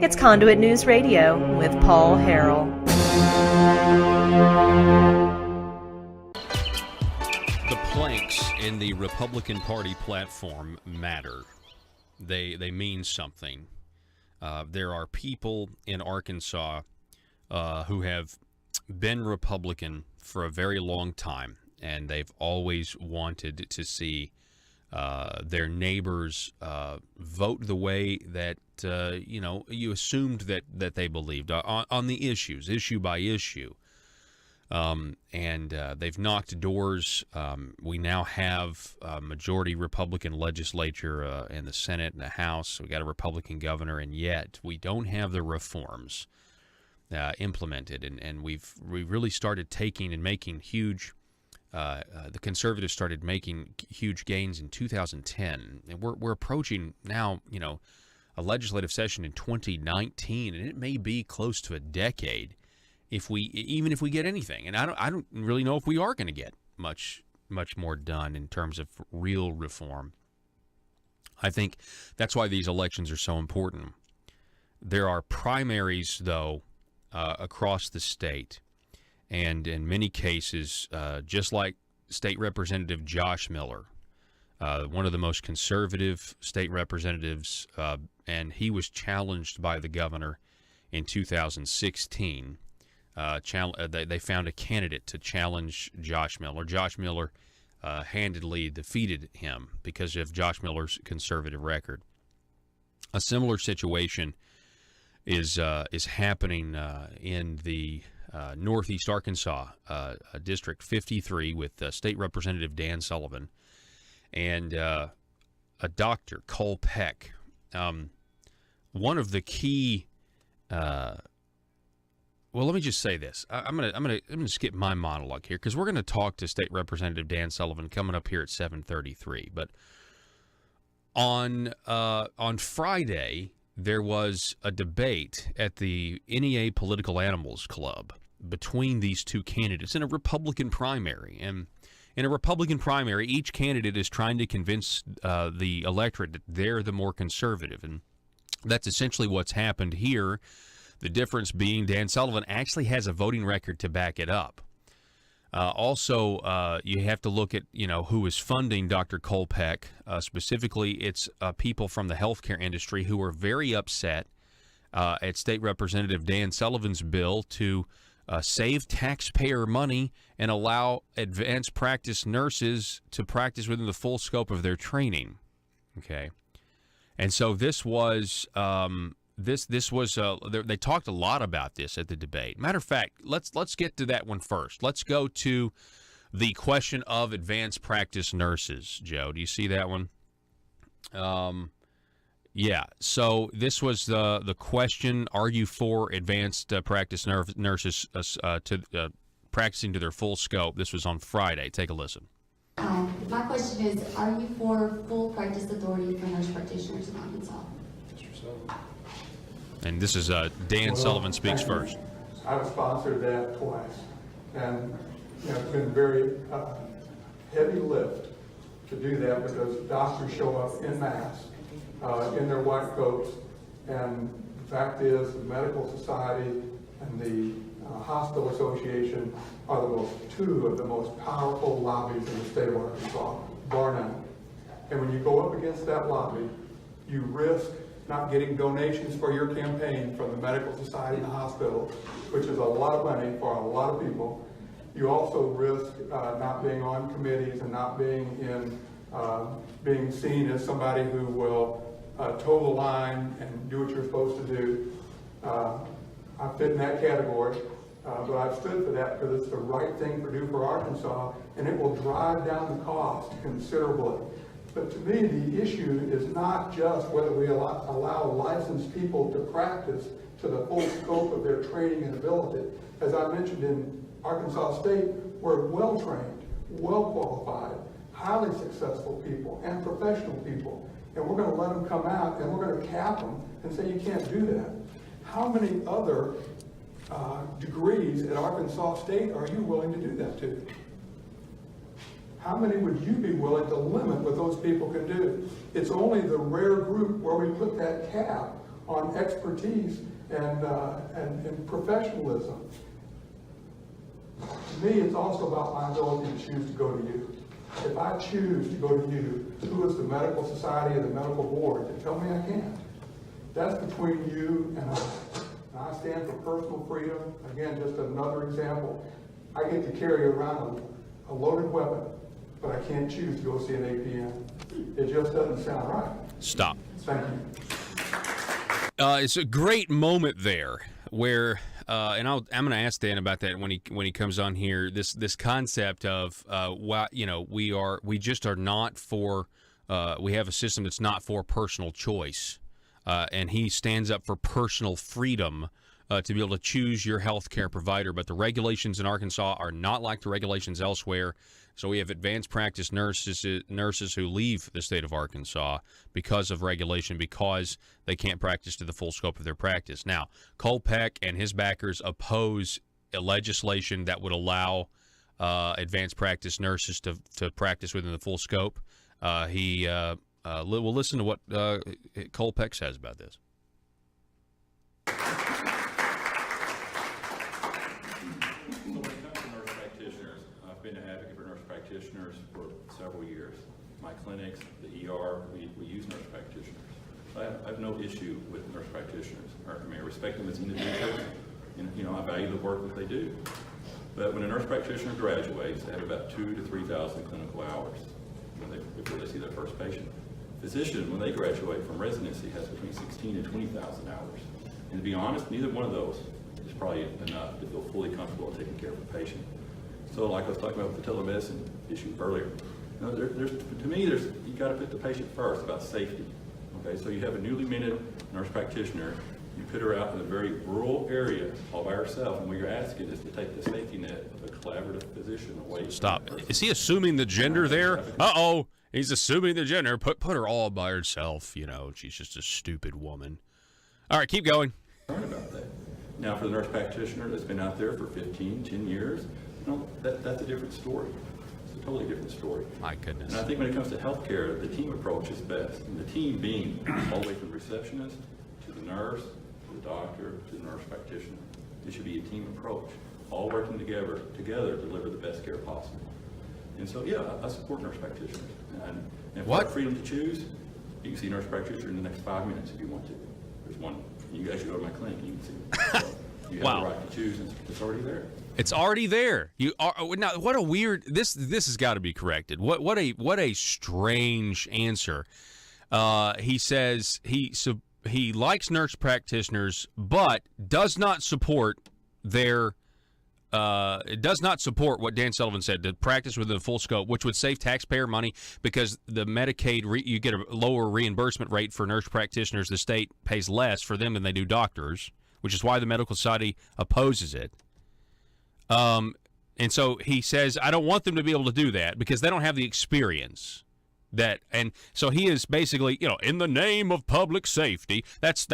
It's Conduit News Radio with Paul Harrell. The planks in the Republican Party platform matter. They mean something. There are people in Arkansas who have been Republican for a very long time, and they've always wanted to see their neighbors vote the way that you assumed that they believed on the issues, issue by issue. And they've knocked doors. We now have a majority Republican legislature in the Senate and the House. We got a Republican governor, and yet we don't have the reforms implemented. And we've really started taking and making huge. The conservatives started making huge gains in 2010, and we're approaching now, a legislative session in 2019, and it may be close to a decade even if we get anything. And I don't really know if we are going to get much more done in terms of real reform. I think that's why these elections are so important. There are primaries, though, across the state. And in many cases, just like State Representative Josh Miller, one of the most conservative state representatives, and he was challenged by the governor in 2016. They found a candidate to challenge Josh Miller. Josh Miller handedly defeated him because of Josh Miller's conservative record. A similar situation is happening in the Northeast Arkansas District 53 with State Representative Dan Sullivan and a Dr. Cole Peck. One of the key. Well, let me just say this. I'm gonna skip my monologue here because we're gonna talk to State Representative Dan Sullivan coming up here at 7:33. But on Friday there was a debate at the NEA Political Animals Club between these two candidates in a Republican primary. And in a Republican primary, each candidate is trying to convince the electorate that they're the more conservative, and that's essentially what's happened here. The difference being Dan Sullivan actually has a voting record to back it up. Also, you have to look at, who is funding Dr. Cole Peck. Specifically, it's people from the healthcare industry who are very upset at State Representative Dan Sullivan's bill to save taxpayer money and allow advanced practice nurses to practice within the full scope of their training. Okay. And so this was... This was they talked a lot about this at the debate. Matter of fact, let's get to that one first. Let's go to the question of advanced practice nurses. Joe, do you see that one? Yeah. So this was the question: are you for advanced practice nurses practicing to their full scope? This was on Friday. Take a listen. My question is: are you for full practice authority for nurse practitioners in Arkansas? And this is Dan Sullivan speaks first. I've sponsored that twice, and it's been a very heavy lift to do that because doctors show up en masse in their white coats, and the fact is the Medical Society and the Hospital Association are two of the most powerful lobbies in the state of Arkansas, bar none. And when you go up against that lobby, you risk not getting donations for your campaign from the Medical Society and the hospital, which is a lot of money for a lot of people. You also risk not being on committees and not being being seen as somebody who will toe the line and do what you're supposed to do. I fit in that category, but I've stood for that because it's the right thing to do for Arkansas, and it will drive down the cost considerably. But to me, the issue is not just whether we allow licensed people to practice to the full scope of their training and ability. As I mentioned, in Arkansas State, we're well-trained, well-qualified, highly successful people and professional people. And we're going to let them come out and we're going to cap them and say you can't do that. How many other degrees at Arkansas State are you willing to do that to? How many would you be willing to limit what those people can do? It's only the rare group where we put that cap on expertise and professionalism. To me, it's also about my ability to choose to go to you. If I choose to go to you, who is the medical society and the medical board, to tell me I can't. That's between you and us. And I stand for personal freedom. Again, just another example. I get to carry around a loaded weapon, but I can't choose to go see an APN. It just doesn't sound right. Stop. Thank you. It's a great moment there where, and I'm going to ask Dan about that when he comes on here. This concept of we just are not for. We have a system that's not for personal choice, and he stands up for personal freedom to be able to choose your health care provider. But the regulations in Arkansas are not like the regulations elsewhere. So we have advanced practice nurses who leave the state of Arkansas because of regulation, because they can't practice to the full scope of their practice. Now, Cole Peck and his backers oppose a legislation that would allow advanced practice nurses to practice within the full scope. We'll listen to what Cole Peck says about this. Practitioners for several years. My clinics, the ER, we use nurse practitioners. I have no issue with nurse practitioners. I respect them as individuals, and I value the work that they do. But when a nurse practitioner graduates, they have about 2,000 to 3,000 clinical hours before they see their first patient. Physician, when they graduate from residency, has between 16,000 and 20,000 hours. And to be honest, neither one of those is probably enough to feel fully comfortable taking care of a patient. So like I was talking about with the telemedicine issue earlier, to me, you got to put the patient first about safety. Okay, so you have a newly minted nurse practitioner, you put her out in a very rural area all by herself, and what you're asking is to take the safety net of a collaborative physician away. Stop. Is he assuming the gender there? Uh-oh. He's assuming the gender. Put her all by herself. She's just a stupid woman. All right, keep going. About that. Now, for the nurse practitioner that's been out there for 15, 10 years, that's a different story. It's a totally different story. My goodness. And I think when it comes to healthcare, the team approach is best. And the team being all the way from the receptionist to the nurse, to the doctor, to the nurse practitioner. It should be a team approach, all working together to deliver the best care possible. And so, yeah, I support nurse practitioners. And for freedom to choose, you can see a nurse practitioner in the next 5 minutes if you want to. There's one. You guys should go to my clinic and you can see it. So you have the right to choose, and it's already there. It's already there. You are now. What a weird. This has got to be corrected. What a strange answer. He says he likes nurse practitioners, but does not support their. Does not support what Dan Sullivan said, to practice within the full scope, which would save taxpayer money because the Medicaid, you get a lower reimbursement rate for nurse practitioners. The state pays less for them than they do doctors, which is why the medical society opposes it. And so he says, I don't want them to be able to do that because they don't have the experience. And so he is basically, in the name of public safety. That's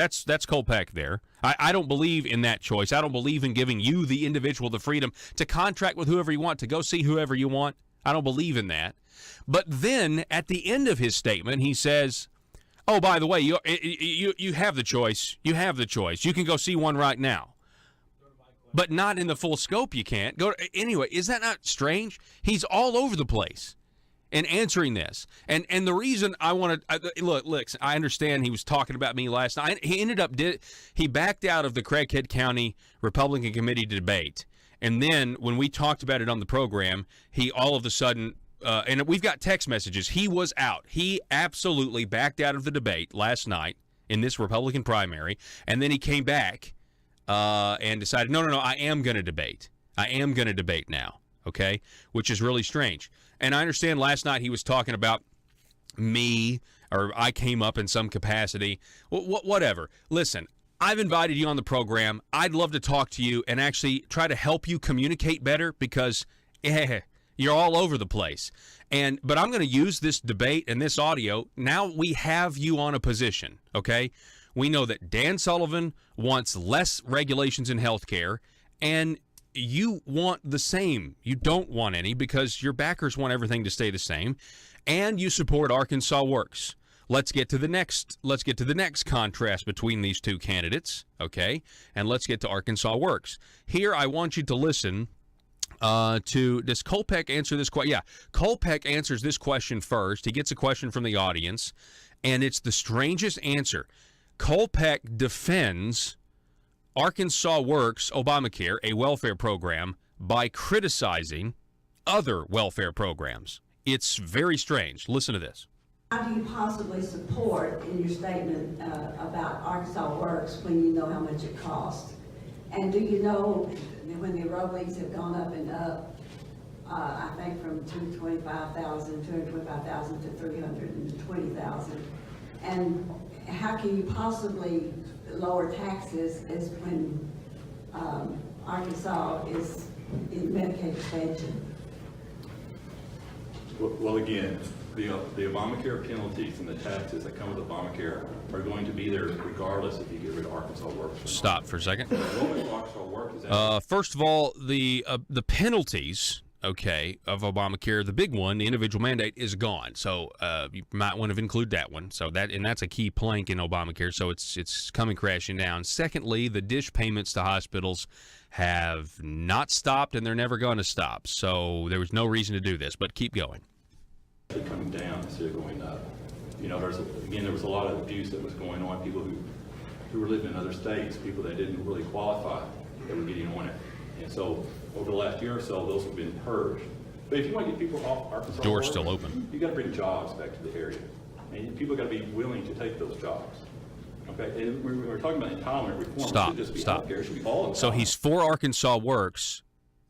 Cole Peck there. I don't believe in that choice. I don't believe in giving you, the individual, the freedom to contract with whoever you want, to go see whoever you want. I don't believe in that. But then at the end of his statement, he says, oh, by the way, you have the choice. You have the choice. You can go see one right now. But not in the full scope, you can't. Anyway, is that not strange? He's all over the place in answering this. And the reason I wanted look, I understand he was talking about me last night. He backed out of the Craighead County Republican Committee debate. And then when we talked about it on the program, he all of a sudden, and we've got text messages, he was out. He absolutely backed out of the debate last night in this Republican primary. And then he came back and decided, no, I am going to debate. I am going to debate now, okay, which is really strange. And I understand last night he was talking about me, or I came up in some capacity, whatever. Listen, I've invited you on the program. I'd love to talk to you and actually try to help you communicate better because you're all over the place. But I'm going to use this debate and this audio. Now we have you on a position, okay? We know that Dan Sullivan wants less regulations in healthcare, and you want the same. You don't want any because your backers want everything to stay the same, and you support Arkansas Works. let's get to the next contrast between these two candidates, okay? And let's get to Arkansas Works. Here, I want you to listen does Kolpeck answer this question? Yeah, Kolpeck answers this question first. He gets a question from the audience, and it's the strangest answer. Kolpeck defends Arkansas Works Obamacare, a welfare program, by criticizing other welfare programs. It's very strange. Listen to this. How do you possibly support in your statement about Arkansas Works when you know how much it costs? And do you know when the enrollees have gone up and up, I think from 225,000 to 320,000, and how can you possibly lower taxes as when Arkansas is in Medicaid expansion? Well, again, the Obamacare penalties and the taxes that come with Obamacare are going to be there regardless if you get rid of Arkansas Works. Stop for a second. Arkansas Works is first of all, the penalties, okay, of Obamacare, the big one, the individual mandate, is gone. So you might want to include that one. So that's a key plank in Obamacare. So it's coming crashing down. Secondly, the dish payments to hospitals have not stopped, and they're never going to stop. So there was no reason to do this. But keep going. coming down instead of going up. You know, there was a lot of abuse that was going on. People who were living in other states, people that didn't really qualify, that were getting on it. And so over the last year or so, those have been purged. But if you want to get people off Arkansas, door's still open. You got to bring jobs back to the area, and people got to be willing to take those jobs. Okay, and we're talking about entitlement reform. Stop. It should just be Stop. healthcare. It should be all of So he's for Arkansas Works.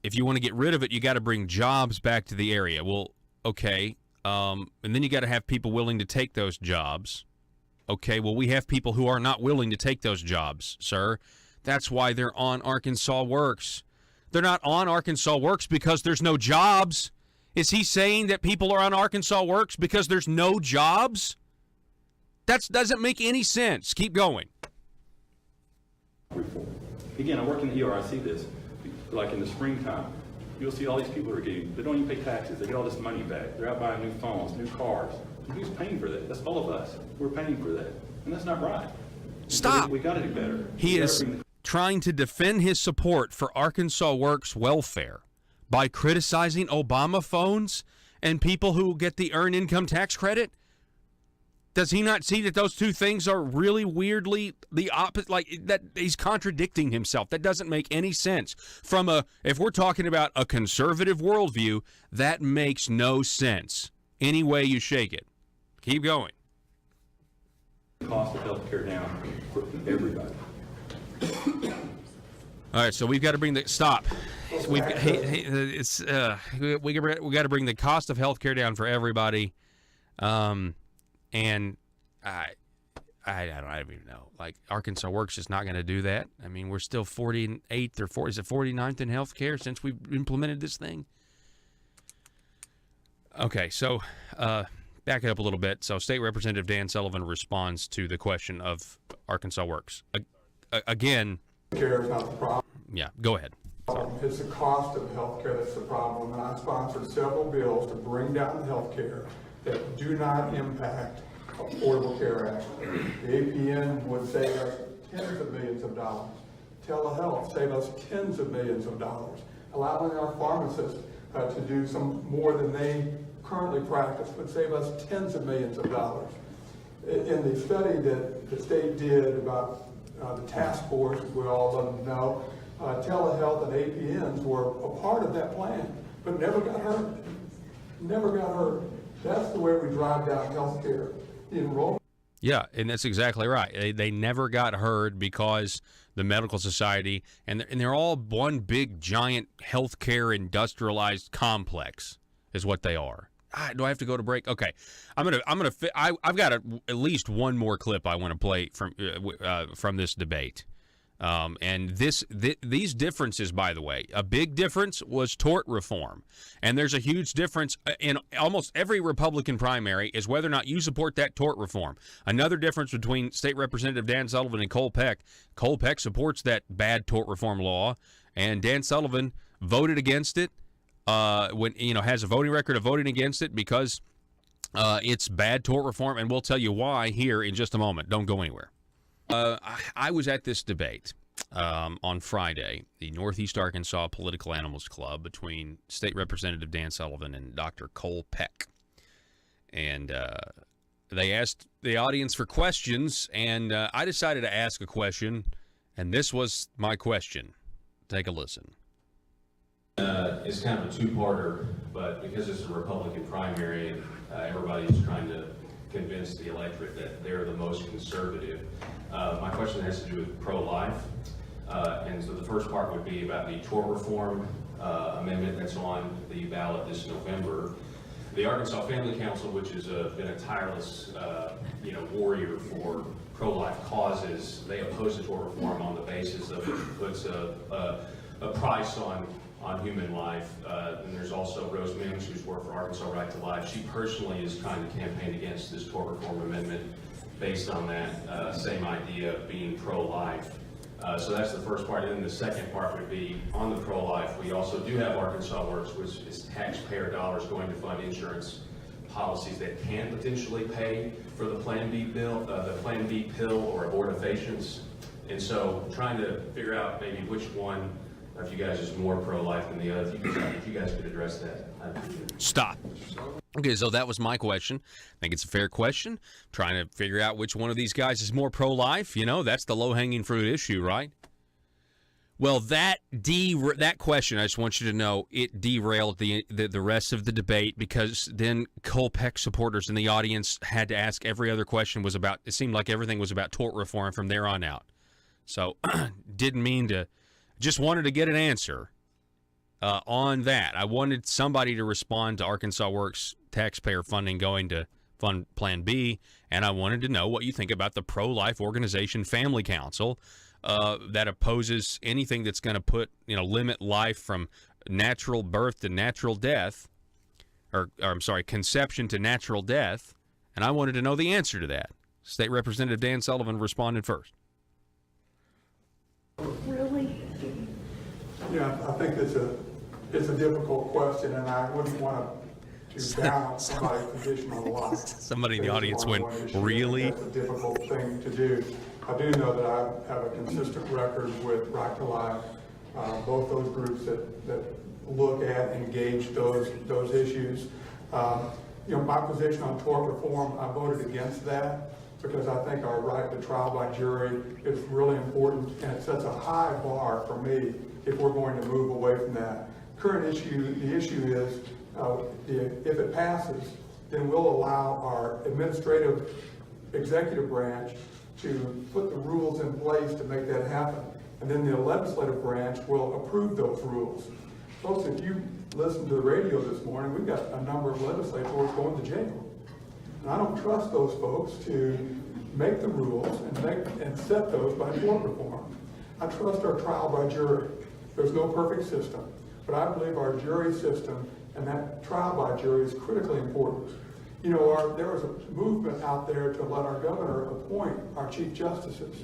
If you want to get rid of it, you got to bring jobs back to the area. Well, okay, and then you got to have people willing to take those jobs. Okay, well, we have people who are not willing to take those jobs, sir. That's why they're on Arkansas Works. They're not on Arkansas Works because there's no jobs. Is he saying that people are on Arkansas Works because there's no jobs? That doesn't make any sense. Keep going. reform. Again, I work in the ER. I see this. Like in the springtime, you'll see all these people who are they don't even pay taxes. They get all this money back. They're out buying new phones, new cars. And who's paying for that? That's all of us. We're paying for that. And that's not right. Stop. So we got to do better. He is trying to defend his support for Arkansas Works welfare by criticizing Obama phones and people who get the earned income tax credit. Does he not see that those two things are really weirdly the opposite? Like that, he's contradicting himself. That doesn't make any sense. If we're talking about a conservative worldview, that makes no sense. Any way you shake it. Keep going. Cost of health care down for everybody. All right, so we've got to bring the stop. We got to bring the cost of health care down for everybody. And I don't even know. Like, Arkansas Works is not going to do that. I mean, we're still 48th or 49th in health care since we've implemented this thing. Okay, so back it up a little bit. So State Representative Dan Sullivan responds to the question of Arkansas Works. Again, Care is not the problem. Yeah, go ahead. It's the cost of health care that's the problem. And I sponsored several bills to bring down health care that do not impact Affordable Care Act. The APN would save us tens of millions of dollars. Telehealth save us tens of millions of dollars. Allowing our pharmacists to do some more than they currently practice would save us tens of millions of dollars. In the study that the state did about the task force, as we all love to know, telehealth and APNs were a part of that plan, but never got hurt. Never got hurt. That's the way we drive down health care. Enrollment. Yeah, and that's exactly right. They never got heard because the medical society, and they're all one big giant healthcare industrialized complex is what they are. Do I have to go to break? Okay, I've got at least one more clip I want to play from this debate. And these differences, by the way, a big difference was tort reform. And there's a huge difference in almost every Republican primary is whether or not you support that tort reform. Another difference between State Representative Dan Sullivan and Cole Peck. Cole Peck supports that bad tort reform law, and Dan Sullivan voted against it. Has a voting record of voting against it because It's bad tort reform, and we'll tell you why here in just a moment. Don't go anywhere. I was at this debate on Friday, the Northeast Arkansas Political Animals Club, between State Representative Dan Sullivan and Dr. Cole Peck. And they asked the audience for questions, and I decided to ask a question, and this was my question. Take a listen. It's kind of a two-parter, but because it's a Republican primary, and everybody's trying to convince the electorate that they're the most conservative. My question has to do with pro-life. And so the first part would be about the tort reform amendment that's on the ballot this November. The Arkansas Family Council, which has been a tireless warrior for pro-life causes, they oppose the tort reform on the basis of it puts a price on human life. And there's also Rose Mims, who's worked for Arkansas Right to Life. She personally is trying to campaign against this tort reform amendment based on that same idea of being pro-life. So that's the first part. And then the second part would be on the pro-life. We also do have Arkansas Works, which is taxpayer dollars going to fund insurance policies that can potentially pay for the Plan B bill, the Plan B pill or abortifacients. And so trying to figure out maybe which one of you guys is more pro-life than the other. If you guys could address that, I'd appreciate it. Stop. Okay, so that was my question. I think it's a fair question. Trying to figure out which one of these guys is more pro-life. That's the low-hanging fruit issue, right? Well, that question, I just want you to know, it derailed the rest of the debate, because then Cole Peck supporters in the audience had to ask every other question was about, it seemed like everything was about tort reform from there on out. So didn't mean to, just wanted to get an answer on that. I wanted somebody to respond to Arkansas Works taxpayer funding going to fund Plan B, and I wanted to know what you think about the pro-life organization Family Council that opposes anything that's going to limit life from natural birth to natural death, or I'm sorry, conception to natural death, and I wanted to know the answer to that. State Representative Dan Sullivan responded first. Really? Yeah, I think it's a difficult question, and I wouldn't want to down somebody's position on life. Somebody in the audience went, really? That's a difficult thing to do. I do know that I have a consistent record with Right to Life, both those groups that look at and engage those issues. My position on tort reform, I voted against that because I think our right to trial by jury is really important, and it sets a high bar for me if we're going to move away from that. The issue is, if it passes, then we'll allow our administrative executive branch to put the rules in place to make that happen. And then the legislative branch will approve those rules. Folks, if you listen to the radio this morning, we've got a number of legislators going to jail. And I don't trust those folks to make the rules and set those by tort reform. I trust our trial by jury. There's no perfect system, but I believe our jury system and that trial by jury is critically important. There was a movement out there to let our governor appoint our chief justices.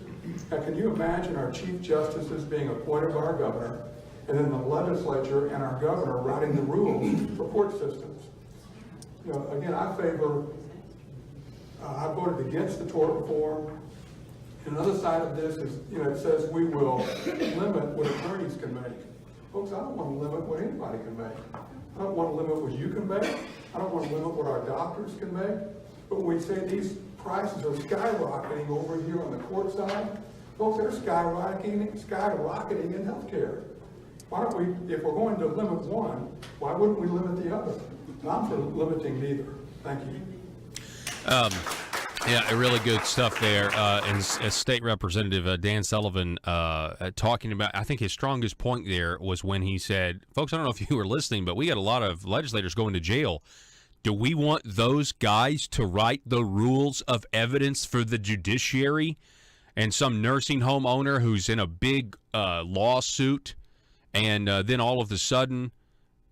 Now, can you imagine our chief justices being appointed by our governor, and then the legislature and our governor writing the rules for court systems? Again, I voted against the tort reform. Another side of this is, it says we will limit what attorneys can make. Folks, I don't want to limit what anybody can make. I don't want to limit what you can make. I don't want to limit what our doctors can make. But when we say these prices are skyrocketing over here on the court side, folks, they're skyrocketing in healthcare. Why don't we, if we're going to limit one, why wouldn't we limit the other? And I'm for limiting neither. Thank you. Yeah, really good stuff there. And as State Representative Dan Sullivan talking about, I think his strongest point there was when he said, folks, I don't know if you were listening, but we got a lot of legislators going to jail. Do we want those guys to write the rules of evidence for the judiciary? And some nursing home owner who's in a big lawsuit, and then all of a sudden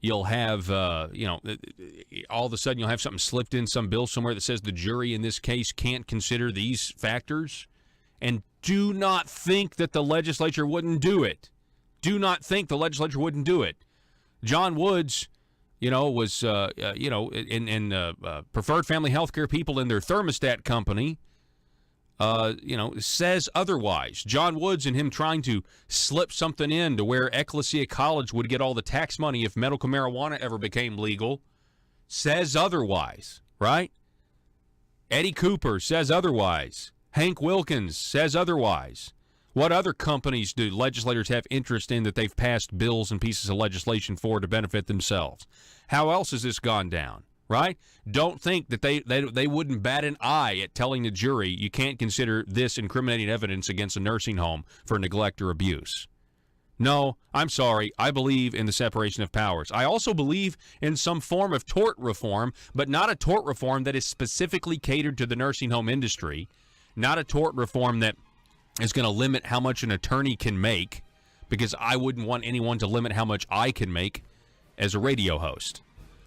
you'll have, all of a sudden you'll have something slipped in some bill somewhere that says the jury in this case can't consider these factors. And do not think that the legislature wouldn't do it. Do not think the legislature wouldn't do it. John Woods was, in preferred family health care people in their thermostat company, says otherwise. John Woods and him trying to slip something in to where Ecclesia College would get all the tax money if medical marijuana ever became legal, says otherwise, right? Eddie Cooper says otherwise. Hank Wilkins says otherwise. What other companies do legislators have interest in that they've passed bills and pieces of legislation for to benefit themselves? How else has this gone down? Right? Don't think that they wouldn't bat an eye at telling the jury you can't consider this incriminating evidence against a nursing home for neglect or abuse. No, I'm sorry. I believe in the separation of powers. I also believe in some form of tort reform, but not a tort reform that is specifically catered to the nursing home industry, not a tort reform that is going to limit how much an attorney can make, because I wouldn't want anyone to limit how much I can make as a radio host.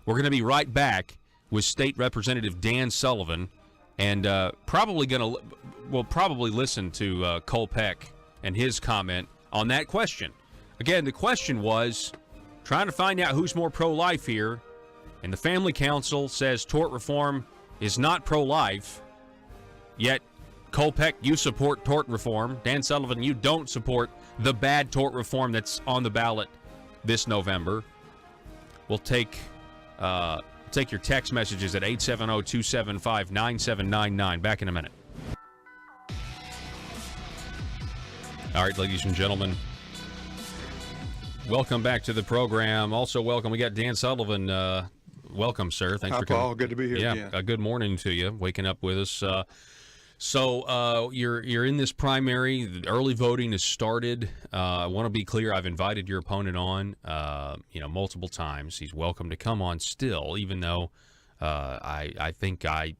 We're going to be right back with State Representative Dan Sullivan, and we'll probably listen to Cole Peck and his comment on that question. Again, the question was trying to find out who's more pro-life here, and the Family Council says tort reform is not pro-life, yet Cole Peck, you support tort reform. Dan Sullivan, you don't support the bad tort reform that's on the ballot this November. We'll take your text messages at 870-275-9799. Back in a minute. All right, ladies and gentlemen, welcome back to the program. Also, welcome. We got Dan Sullivan. Welcome, sir. Thanks for coming. Paul. Good to be here again. Good morning to you. Waking up with us. So you're in this primary. The early voting has started. I want to be clear. I've invited your opponent on, multiple times. He's welcome to come on still, even though I think I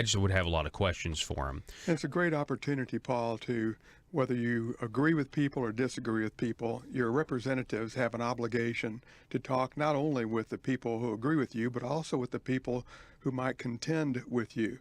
just would have a lot of questions for him. It's a great opportunity, Paul, to whether you agree with people or disagree with people, your representatives have an obligation to talk not only with the people who agree with you, but also with the people who might contend with you.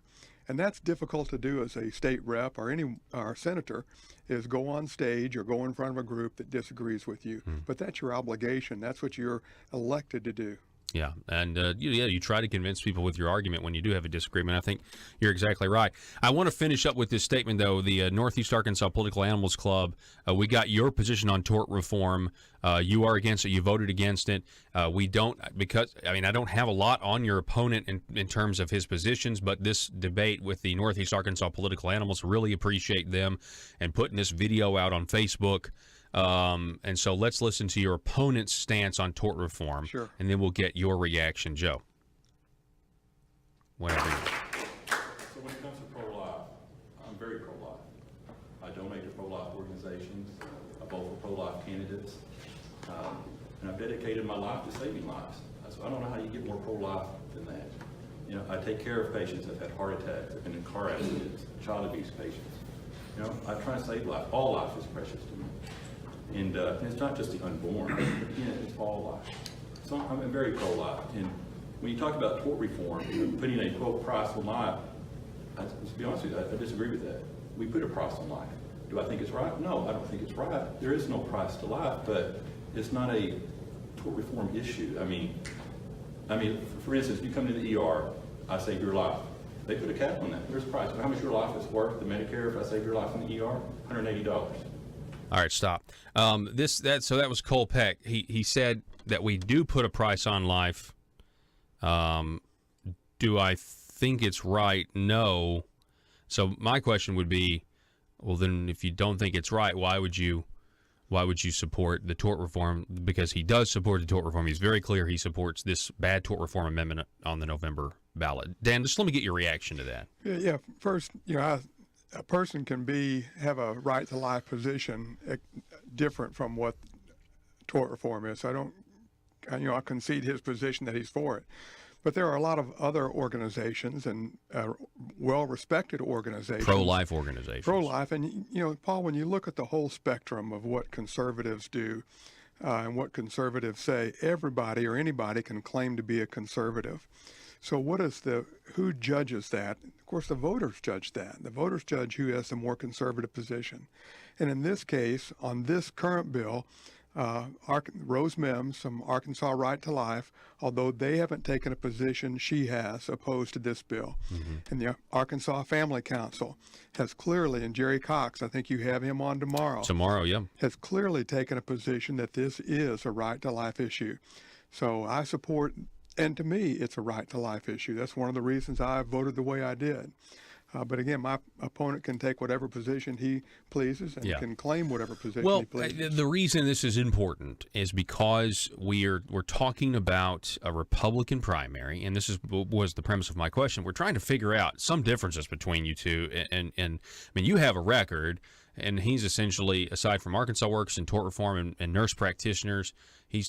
And that's difficult to do as a state rep or our senator, is go on stage or go in front of a group that disagrees with you. But that's your obligation. That's what you're elected to do. Yeah, and you try to convince people with your argument when you do have a disagreement. I think you're exactly right. I want to finish up with this statement, though. The Northeast Arkansas Political Animals Club, we got your position on tort reform. You are against it. You voted against it. We don't, because, I don't have a lot on your opponent in terms of his positions, but this debate with the Northeast Arkansas Political Animals, really appreciate them and putting this video out on Facebook. And so let's listen to your opponent's stance on tort reform, Sure. And then we'll get your reaction, Joe. Whatever. So when it comes to pro-life, I'm very pro-life. I donate to pro-life organizations. I vote for pro-life candidates. And I've dedicated my life to saving lives. So I don't know how you get more pro-life than that. I take care of patients that have had heart attacks, have been in car accidents, child abuse patients. I try to save life. All life is precious to me. And it's not just the unborn, it's all life. So I'm very pro-life. And when you talk about tort reform, putting a, quote, price on life, to be honest with you, I disagree with that. We put a price on life. Do I think it's right? No, I don't think it's right. There is no price to life, but it's not a tort reform issue. For instance, you come to the ER, I save your life. They put a cap on that. There's a price. How much your life is worth to Medicare if I save your life in the ER? $180. All right, stop. So that was Cole Peck. He said that we do put a price on life. Do I think it's right? No. So my question would be, well, then if you don't think it's right, why would you support the tort reform? Because he does support the tort reform. He's very clear he supports this bad tort reform amendment on the November ballot. Dan, just let me get your reaction to that. Yeah. First, a person can have a right to life position different from what tort reform is. So I concede his position that he's for it. But there are a lot of other organizations and well-respected organizations. Pro-life organizations. Pro-life. And, Paul, when you look at the whole spectrum of what conservatives do and what conservatives say, everybody or anybody can claim to be a conservative. So who judges that? Of course, the voters judge that. The voters judge who has the more conservative position. And in this case, on this current bill, Rose Mims from Arkansas Right to Life, although they haven't taken a position, she has opposed to this bill. And the Arkansas Family Council has clearly, and Jerry Cox, I think you have him on tomorrow. Tomorrow, yeah. Has clearly taken a position that this is a right to life issue. So I support, and to me, it's a right to life issue. That's one of the reasons I voted the way I did. But again, my opponent can take whatever position he pleases and can claim whatever position he pleases. The reason this is important is because we're talking about a Republican primary, and was the premise of my question. We're trying to figure out some differences between you two, and I mean, you have a record, and he's essentially, aside from Arkansas Works and tort reform and nurse practitioners, he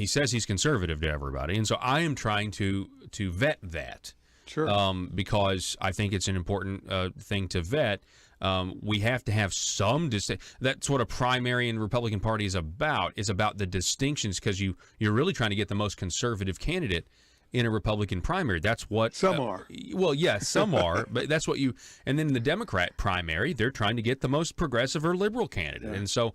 says he's conservative to everybody, and so I am trying to vet that. Sure. Because I think it's an important thing to vet. We have to have some that's what a primary in the Republican Party is about. It's about the distinctions, because you're really trying to get the most conservative candidate in a Republican primary. That's what some are. Well, yes, some are, but that's what and then the Democrat primary, they're trying to get the most progressive or liberal candidate. And so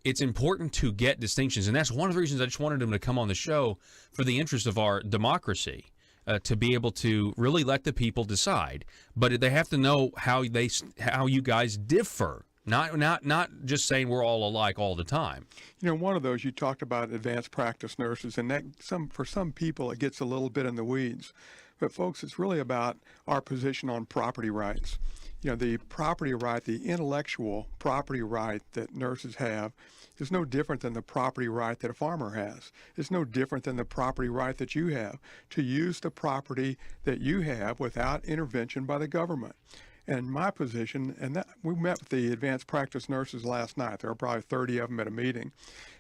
it's important to get distinctions, and that's one of the reasons I just wanted him to come on the show, for the interest of our democracy. To be able to really let the people decide, but they have to know how you guys differ. Not just saying we're all alike all the time. You know, one of those you talked about, advanced practice nurses, and that for some people it gets a little bit in the weeds. But folks, it's really about our position on property rights. You know, the property right, the intellectual property right that nurses have is no different than the property right that a farmer has. It's no different than the property right that you have to use the property that you have without intervention by the government. And my position, and that we met with the advanced practice nurses last night. There were probably 30 of them at a meeting.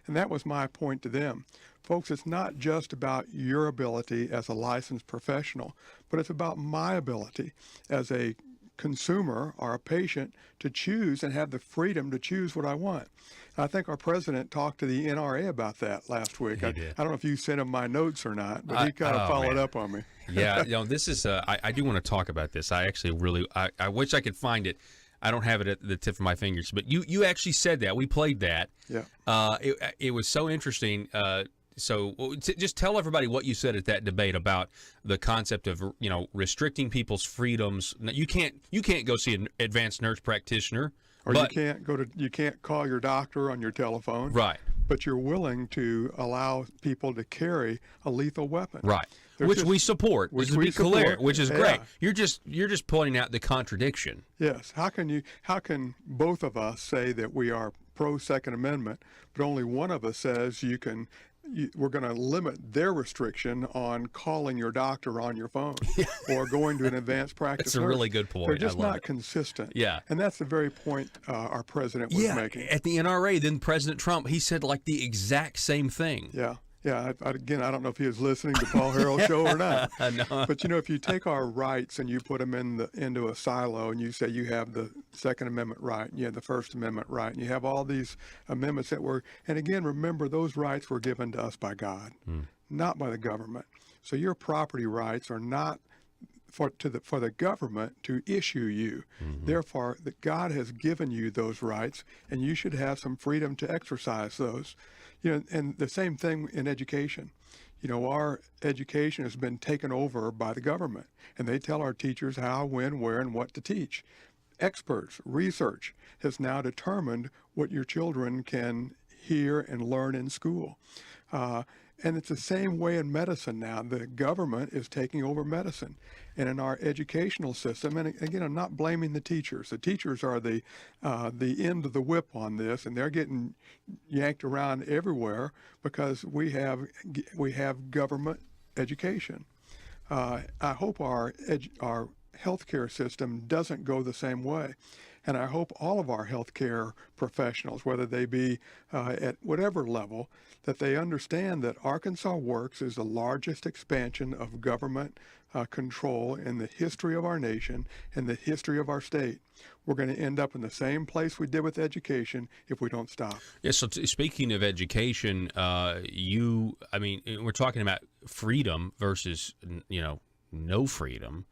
And that was my point to them. Folks, it's not just about your ability as a licensed professional, but it's about my ability as a consumer or a patient to choose and have the freedom to choose what I want. I think our president talked to the NRA about that last week. I don't know if you sent him my notes or not, but he kind of followed up on me. Yeah, this is, I do want to talk about this. I actually really, I wish I could find it. I don't have it at the tip of my fingers, but you actually said that. We played that. Yeah. It was so interesting. So just tell everybody what you said at that debate about the concept of, restricting people's freedoms. You can't go see an advanced nurse practitioner. Or you can't call your doctor on your telephone. Right. But you're willing to allow people to carry a lethal weapon. Right. Which we support, which is clear, which is great. You're just pointing out the contradiction. Yes. How can both of us say that we are pro Second Amendment, but only one of us says we're going to limit their restriction on calling your doctor on your phone or going to an advanced practice That's a really good point. They're just not consistent. Yeah. And that's the very point our president was making. At the NRA, then President Trump, he said like the exact same thing. Yeah. Yeah, again, I don't know if he was listening to Paul Harrell's show or not. No. But, if you take our rights and you put them into a silo and you say you have the Second Amendment right, and you have the First Amendment right, and you have all these amendments that were, and again, remember, those rights were given to us by God, not by the government. So your property rights are not for the government to issue you. Therefore, that God has given you those rights, and you should have some freedom to exercise those. And the same thing in education. Our education has been taken over by the government, and they tell our teachers how, when, where, and what to teach. Experts, research has now determined what your children can hear and learn in school. And it's the same way in medicine now. The government is taking over medicine. And in our educational system, and again, I'm not blaming the teachers. The teachers are the end of the whip on this, and they're getting yanked around everywhere because we have government education. I hope our healthcare system doesn't go the same way. And I hope all of our healthcare professionals, whether they be at whatever level, that they understand that Arkansas Works is the largest expansion of government control in the history of our nation and the history of our state. We're going to end up in the same place we did with education if we don't stop. Yeah, so speaking of education, we're talking about freedom versus, no freedom.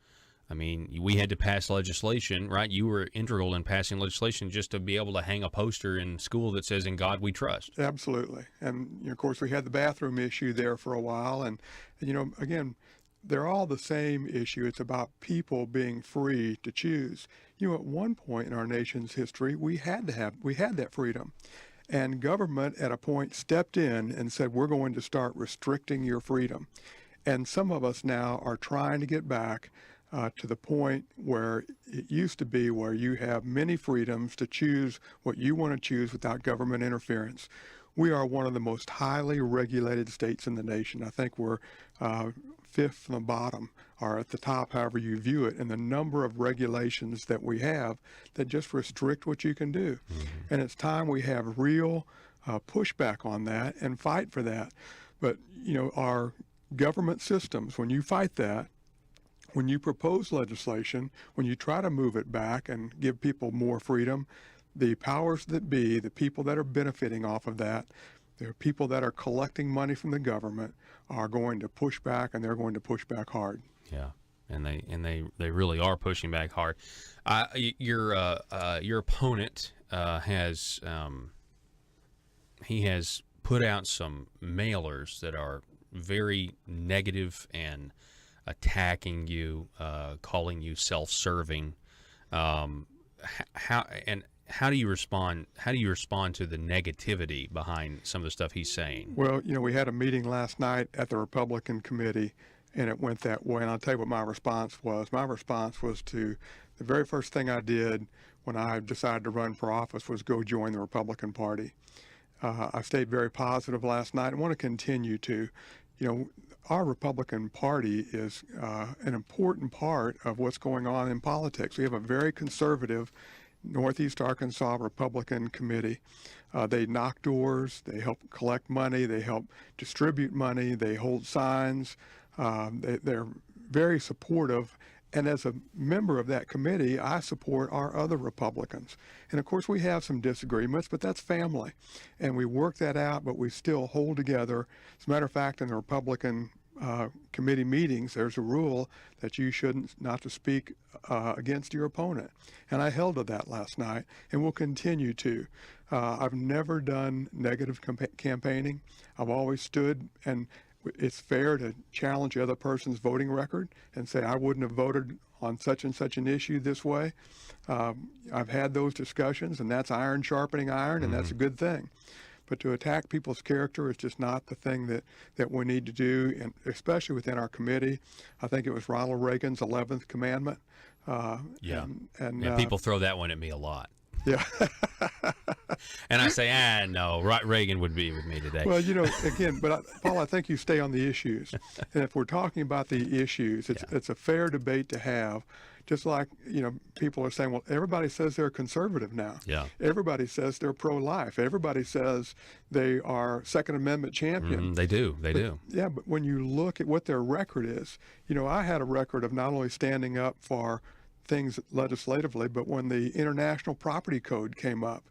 I mean, we had to pass legislation, right? You were integral in passing legislation just to be able to hang a poster in school that says, "In God We Trust." Absolutely. And, of course, we had the bathroom issue there for a while. And, again, they're all the same issue. It's about people being free to choose. At one point in our nation's history, we had that freedom. And government at a point stepped in and said, we're going to start restricting your freedom. And some of us now are trying to get back to the point where it used to be, where you have many freedoms to choose what you want to choose without government interference. We are one of the most highly regulated states in the nation. I think we're fifth from the bottom, or at the top, however you view it, and the number of regulations that we have that just restrict what you can do. And it's time we have real pushback on that and fight for that. But, our government systems, when you fight that, when you propose legislation, when you try to move it back and give people more freedom, the powers that be, the people that are benefiting off of that, the people that are collecting money from the government are going to push back, and they're going to push back hard. Yeah, and they really are pushing back hard. Your opponent has put out some mailers that are very negative and attacking you, calling you self-serving. How do you respond? How do you respond to the negativity behind some of the stuff he's saying? Well, we had a meeting last night at the Republican committee, and it went that way. And I'll tell you what my response was. My response was to the very first thing I did when I decided to run for office was go join the Republican Party. I stayed very positive last night and want to continue to. Our Republican Party is an important part of what's going on in politics. We have a very conservative Northeast Arkansas Republican Committee. They knock doors, they help collect money, they help distribute money, they hold signs. They're very supportive. And as a member of that committee, I support our other Republicans. And of course, we have some disagreements, but that's family. And we work that out, but we still hold together. As a matter of fact, in the Republican committee meetings, there's a rule that you shouldn't not to speak against your opponent. And I held to that last night, and will continue to. I've never done negative campaigning. I've always stood, and it's fair to challenge the other person's voting record and say, I wouldn't have voted on such and such an issue this way. I've had those discussions, and that's iron sharpening iron, and that's a good thing. But to attack people's character is just not the thing that we need to do, and especially within our committee. I think it was Ronald Reagan's 11th commandment. And people throw that one at me a lot. Yeah. And I say, no, Reagan would be with me today. Well, again, but Paul, I think you stay on the issues. And if we're talking about the issues, it's a fair debate to have. Just like, people are saying, well, everybody says they're conservative now. Yeah. Everybody says they're pro-life. Everybody says they are Second Amendment champion. They do. Yeah, but when you look at what their record is, I had a record of not only standing up for things legislatively, but when the International Property Code came up,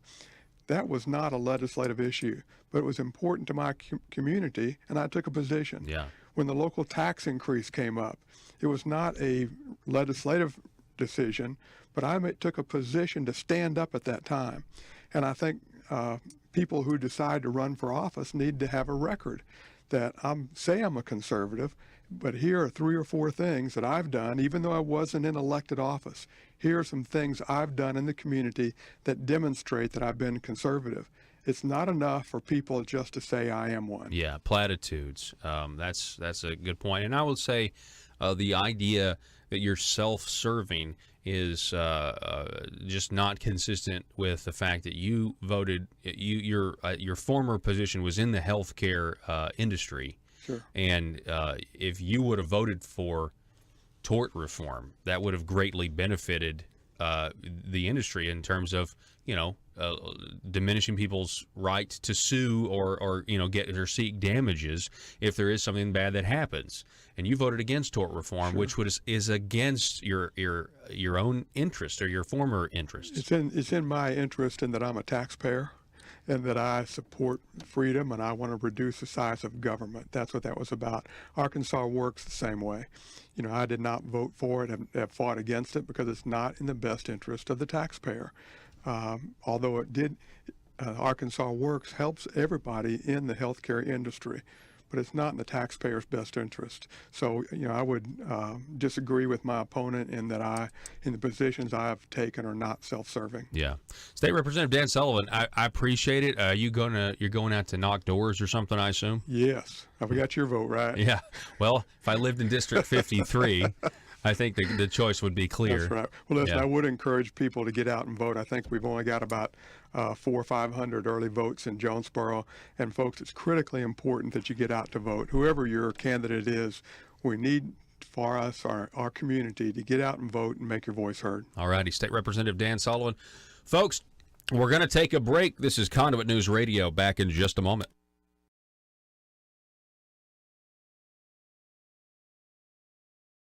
that was not a legislative issue, but it was important to my community, and I took a position. Yeah. When the local tax increase came up, it was not a legislative decision, but I took a position to stand up at that time. And I think people who decide to run for office need to have a record that I'm a conservative, but here are 3 or 4 things that I've done, even though I wasn't in elected office. Here are some things I've done in the community that demonstrate that I've been conservative. It's not enough for people just to say I am one. Yeah, platitudes. That's a good point. And I would say the idea that you're self-serving is just not consistent with the fact that you voted. Your former position was in the healthcare industry. Sure. And if you would have voted for tort reform, that would have greatly benefited the industry in terms of, diminishing people's right to sue or get or seek damages if there is something bad that happens. And you voted against tort reform, Sure. which is against your own interest or your former interest. It's in my interest in that I'm a taxpayer. and that I support freedom and I want to reduce the size of government. That's what that was about. Arkansas works the same way. You know, I did not vote for it, have fought against it because it's not in the best interest of the taxpayer. Although it did, Arkansas Works helps everybody in the healthcare industry, but it's not in the taxpayer's best interest. So, you know, I would disagree with my opponent in that in the positions I have taken, are not self-serving. Yeah. State Representative Dan Sullivan, I appreciate it. You're going out to knock doors or something, I assume? Yes. We got your vote, right? Yeah. Well, if I lived in District 53, I think the choice would be clear. That's right. Well, listen, Yeah. I would encourage people to get out and vote. I think we've only got about 400 or 500 early votes in Jonesboro. And folks, it's critically important that you get out to vote. Whoever your candidate is, we need for us, our community, to get out and vote and make your voice heard. All righty. State Representative Dan Sullivan. Folks, we're going to take a break. This is Conduit News Radio. Back in just a moment.